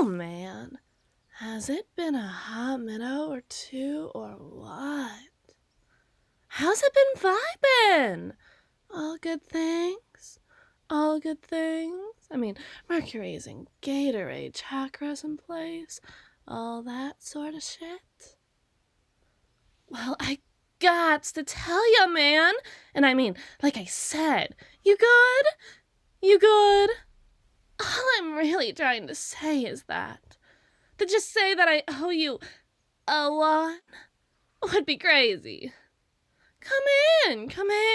man. Has it been a hot minute or two or what? How's it been vibing? All good things? All good things? I mean, Mercury's in Gatorade, chakras in place, all that sort of shit. Well, I gots to tell ya, man. And I mean, like I said, you good? You good? All I'm really trying to say is that to just say that I owe you a lot would be crazy. Come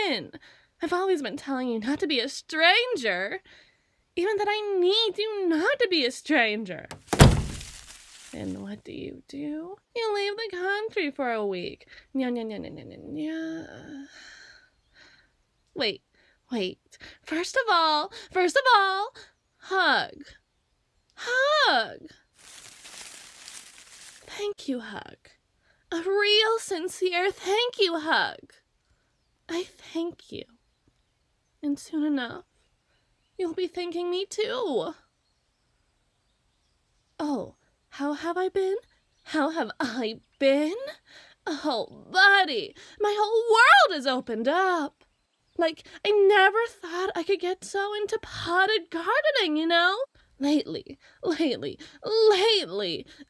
in. I've always been telling you not to be a stranger, even that I need you not to be a stranger. And what do? You leave the country for a week. Nya. Wait. First of all, hug. Thank you, hug. A real sincere thank you, hug. I thank you. And soon enough, you'll be thanking me too. Oh, how have I been? Oh, buddy, my whole world has opened up. Like, I never thought I could get so into potted gardening, you know? Lately,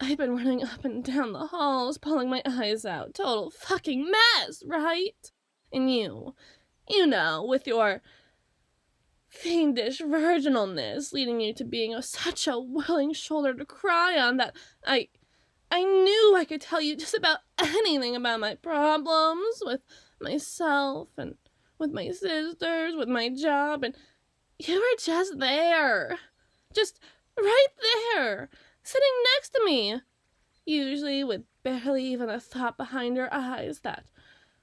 I've been running up and down the halls, pulling my eyes out. Total fucking mess, right? And you know, with your fiendish virginalness leading you to being such a willing shoulder to cry on that I knew I could tell you just about anything about my problems with myself and with my sisters, with my job, and you were just there. Just right there, sitting next to me, usually with barely even a thought behind your eyes that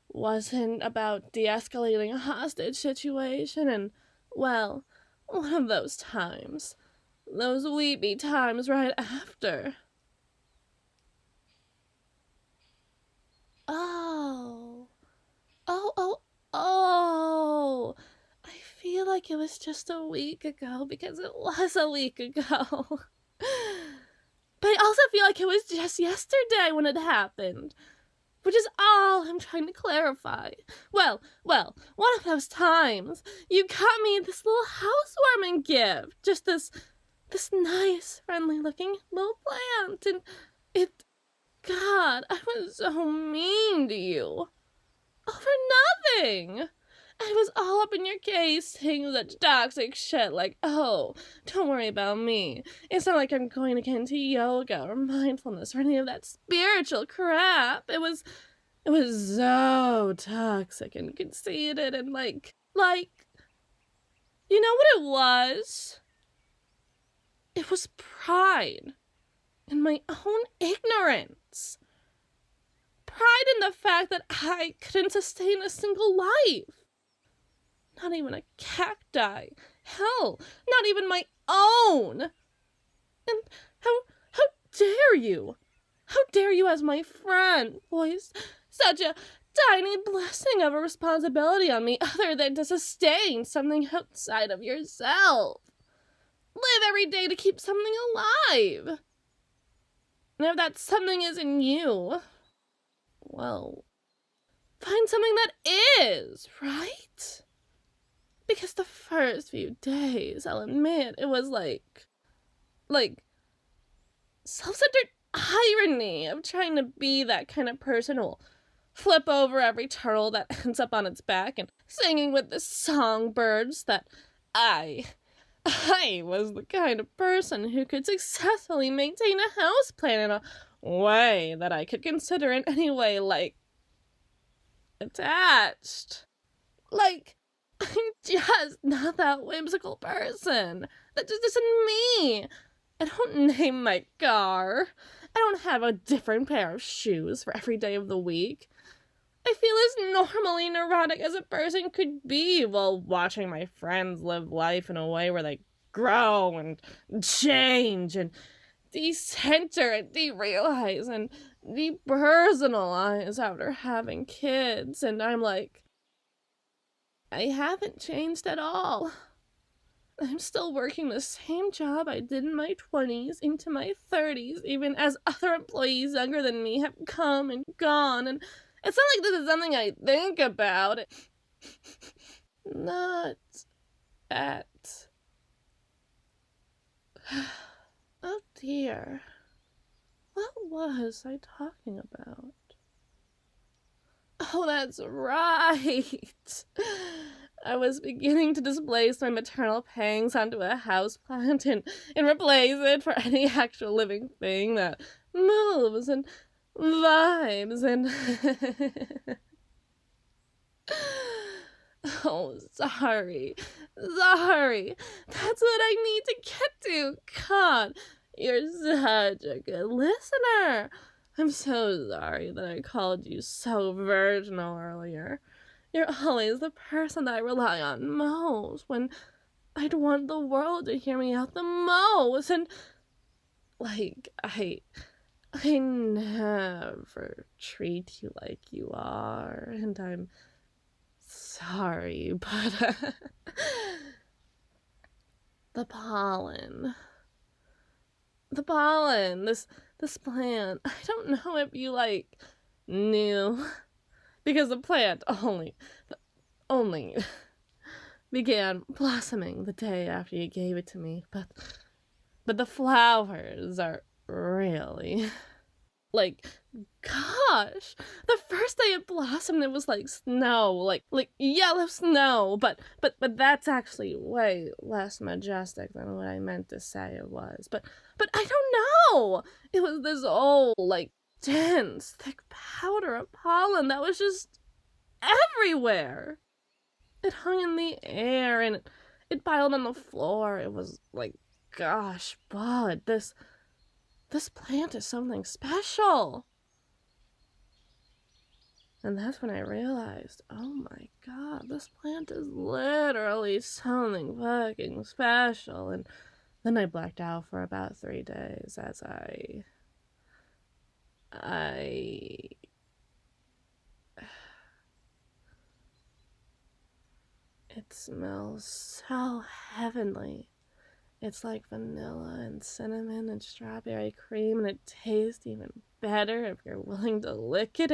wasn't about de-escalating a hostage situation, and, well, one of those times, those weepy times right after. Oh, I feel like it was just a week ago because it was a week ago. But I also feel like it was just yesterday when it happened, which is all I'm trying to clarify. Well, one of those times you got me this little housewarming gift, just this nice, friendly-looking little plant, and God, I was so mean to you. Over nothing. I was all up in your case saying such toxic shit like, oh, don't worry about me. It's not like I'm going to get into yoga or mindfulness or any of that spiritual crap. It was so toxic and conceited and like, you know what it was? It was pride in my own ignorance. Pride in the fact that I couldn't sustain a single life. Not even a cacti. Hell, not even my own. And how dare you? How dare you as my friend voice such a tiny blessing of a responsibility on me other than to sustain something outside of yourself. Live every day to keep something alive. And if that something isn't you, well, find something that is, right? Because the first few days, I'll admit, it was like self-centered irony of trying to be that kind of person who'll flip over every turtle that ends up on its back and singing with the songbirds that I was the kind of person who could successfully maintain a houseplant in a way that I could consider in any way, like, attached. Like, I'm just not that whimsical person. That just isn't me. I don't name my car. I don't have a different pair of shoes for every day of the week. I feel as normally neurotic as a person could be while watching my friends live life in a way where they grow and change and decenter and derealize and depersonalize after having kids. And I'm like, I haven't changed at all. I'm still working the same job I did in my 20s into my 30s, even as other employees younger than me have come and gone, and it's not like this is something I think about. Not at... Oh dear. What was I talking about? Oh, that's right. I was beginning to displace my maternal pangs onto a houseplant and replace it for any actual living thing that moves and vibes and... Oh, sorry. Sorry. That's what I need to get to. God, you're such a good listener. I'm so sorry that I called you so virginal earlier. You're always the person that I rely on most when I'd want the world to hear me out the most. And, like, I never treat you like you are. And I'm sorry, but the pollen. The pollen. This plant. I don't know if you, like, knew. Because the plant only began blossoming the day after you gave it to me, but the flowers are really, like, gosh, the first day it blossomed it was like snow, like yellow snow, but that's actually way less majestic than what I meant to say it was. But I don't know. It was this old, like, dense, thick powder of pollen that was just everywhere. It hung in the air and it piled on the floor. It was like, gosh, Bud, this plant is something special. And that's when I realized, oh my god, this plant is literally something fucking special. And then I blacked out for about 3 days as I... It smells so heavenly. It's like vanilla and cinnamon and strawberry cream, and it tastes even better if you're willing to lick it,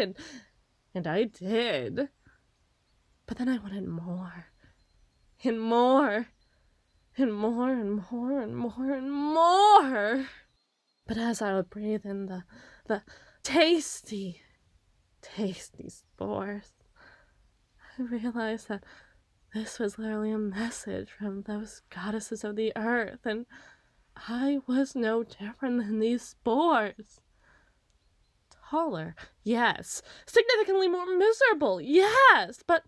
and I did. But then I wanted more, and more, and more, and more, and more, and more. But as I would breathe in the tasty spores, I realized that this was literally a message from those goddesses of the earth, and I was no different than these spores. Taller, yes. Significantly more miserable, yes. But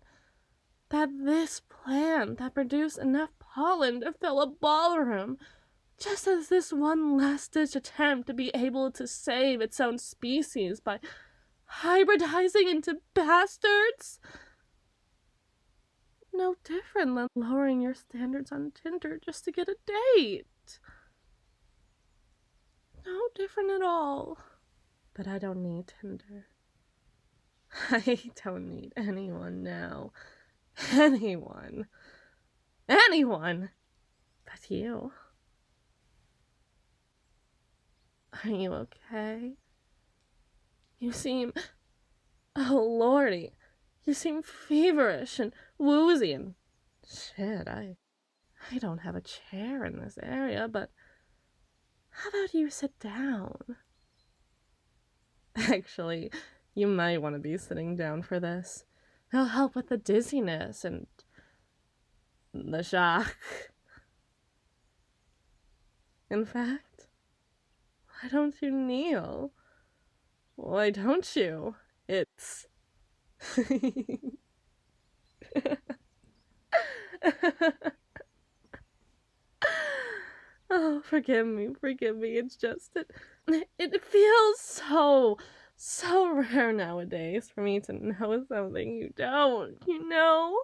that this plant that produced enough pollen to fill a ballroom, just as this one last-ditch attempt to be able to save its own species by hybridizing into bastards. No different than lowering your standards on Tinder just to get a date. No different at all. But I don't need Tinder. I don't need anyone now. Anyone but you. Are you okay? You seem... Oh, lordy. You seem feverish and woozy and... Shit, I don't have a chair in this area, but... How about you sit down? Actually, you might want to be sitting down for this. It'll help with the dizziness and... the shock. In fact, why don't you kneel? Why don't you? It's... Oh, forgive me. It's just it feels so rare nowadays for me to know something you don't, you know?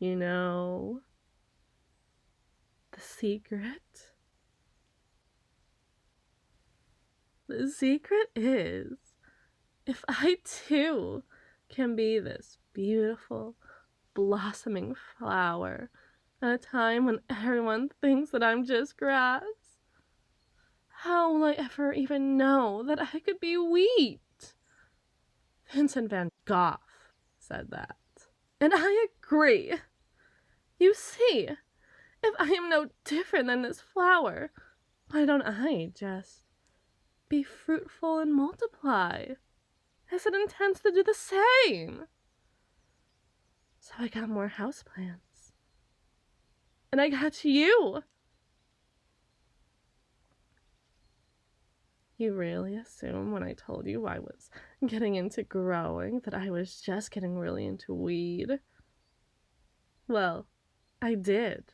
You know, the secret? The secret is, if I too can be this beautiful, blossoming flower At a time when everyone thinks that I'm just grass? How will I ever even know that I could be wheat? Vincent van Gogh said that. And I agree. You see, if I am no different than this flower, why don't I just be fruitful and multiply, as it intends to do the same? So I got more houseplants. And I got you. You really assumed when I told you I was getting into growing that I was just getting really into weed? Well, I did.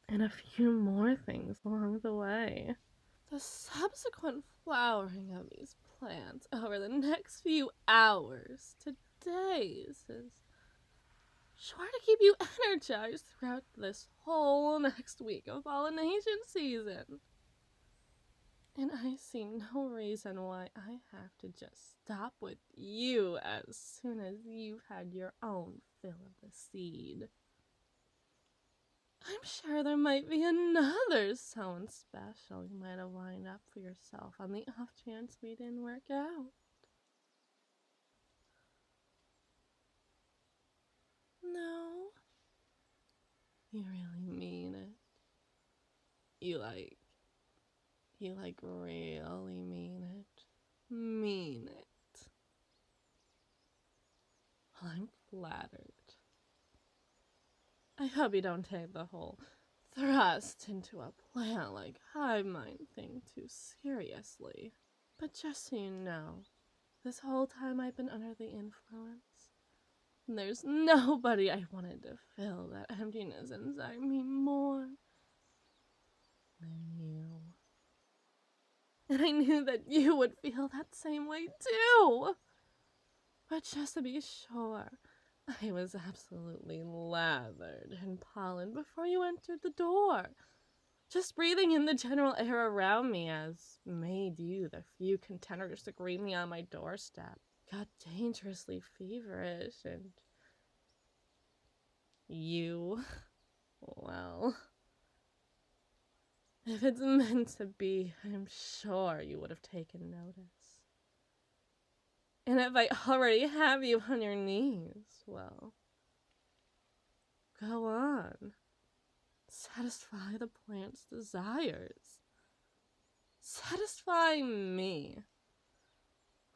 And a few more things along the way. The subsequent flowering of these plants over the next few hours to days is sure to keep you energized throughout this whole next week of pollination season. And I see no reason why I have to just stop with you as soon as you've had your own fill of the seed. I'm sure there might be another someone special you might have lined up for yourself on the off chance we didn't work out. No, you really mean it. You really mean it. Mean it. Well, I'm flattered. I hope you don't take the whole thrust into a plant like Hivemind thing too seriously. But just so you know, this whole time I've been under the influence, and there's nobody I wanted to fill that emptiness inside me more than you. And I knew that you would feel that same way too. But just to be sure, I was absolutely lathered in pollen before you entered the door. Just breathing in the general air around me as made you the few contenders to greet me on my doorstep. Got dangerously feverish, and you, well, if it's meant to be, I'm sure you would have taken notice. And if I already have you on your knees, well, go on. Satisfy the plant's desires. Satisfy me.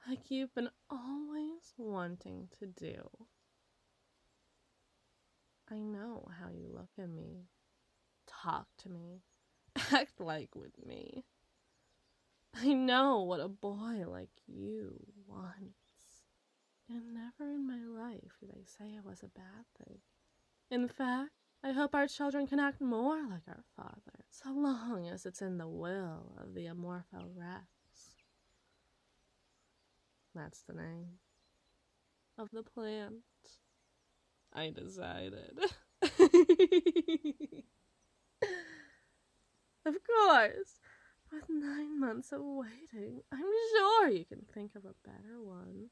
Like you've been always wanting to do. I know how you look at me, talk to me, act like with me. I know what a boy like you wants. And never in my life did I say it was a bad thing. In fact, I hope our children can act more like our father, so long as it's in the will of the Amorpho Rex. That's the name of the plant. I decided. Of course, with 9 months of waiting, I'm sure you can think of a better one.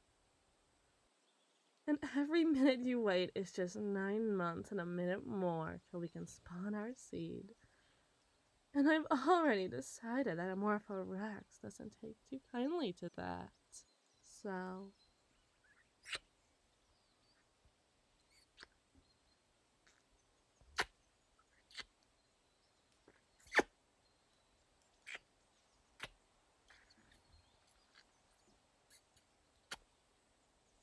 And every minute you wait is just 9 months and a minute more till we can spawn our seed. And I've already decided that Amorpho Rex doesn't take too kindly to that. So,